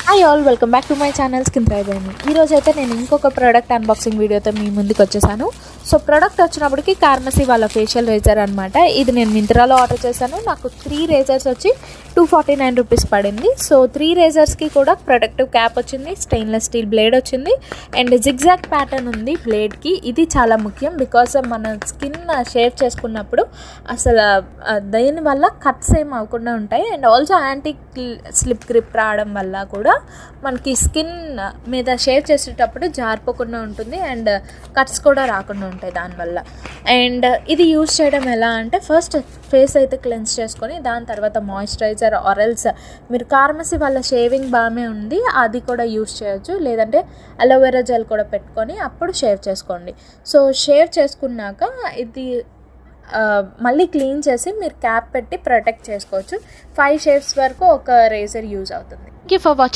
Hi all, welcome back to my channel skin thrive. ఈరోజు అయితే నేను ఇంకొక ప్రోడక్ట్ అన్బాక్సింగ్ వీడియోతో మీ ముందుకు వచ్చేసాను. సో ప్రోడక్ట్ వచ్చినప్పటికి కార్మసీ వాళ్ళ ఫేషియల్ రేజర్ అనమాట. ఇది నేను మింత్రాలో ఆర్డర్ చేశాను. నాకు 3 రేజర్స్ వచ్చి 249 రూపీస్ పడింది. సో 3 రేజర్స్కి కూడా ప్రొటెక్టివ్ క్యాప్ వచ్చింది, స్టెయిన్లెస్ స్టీల్ బ్లేడ్ వచ్చింది అండ్ జిగ్జాగ్ ప్యాటర్న్ ఉంది బ్లేడ్కి. ఇది చాలా ముఖ్యం బికాస్ మన స్కిన్ షేవ్ చేసుకున్నప్పుడు అసలు దీనివల్ల కట్స్ ఏం అవ్వకుండా ఉంటాయి and also anti slip grip రావడం వల్ల కూడా మనకి స్కిన్ మీద షేవ్ చేసేటప్పుడు జారిపోకుండా ఉంటుంది అండ్ కట్స్ కూడా రాకుండా ఉంటాయి దానివల్ల. అండ్ ఇది యూజ్ చేయడం ఎలా అంటే, ఫస్ట్ ఫేస్ అయితే క్లెన్స్ చేసుకొని దాని తర్వాత మాయిశ్చరైజర్ ఆరెల్స్ మీరు కార్మసీ వాళ్ళ షేవింగ్ బామే ఉంది అది కూడా యూజ్ చేయొచ్చు, లేదంటే అలోవెరా జెల్ కూడా పెట్టుకొని అప్పుడు షేవ్ చేసుకోండి. సో షేవ్ చేసుకున్నాక ఇది మళ్ళీ క్లీన్ చేసి మీరు క్యాప్ పెట్టి ప్రొటెక్ట్ చేసుకోవచ్చు. 5 షేవ్స్ వరకు ఒక రేజర్ యూజ్ అవుతుంది. Thank you for watching.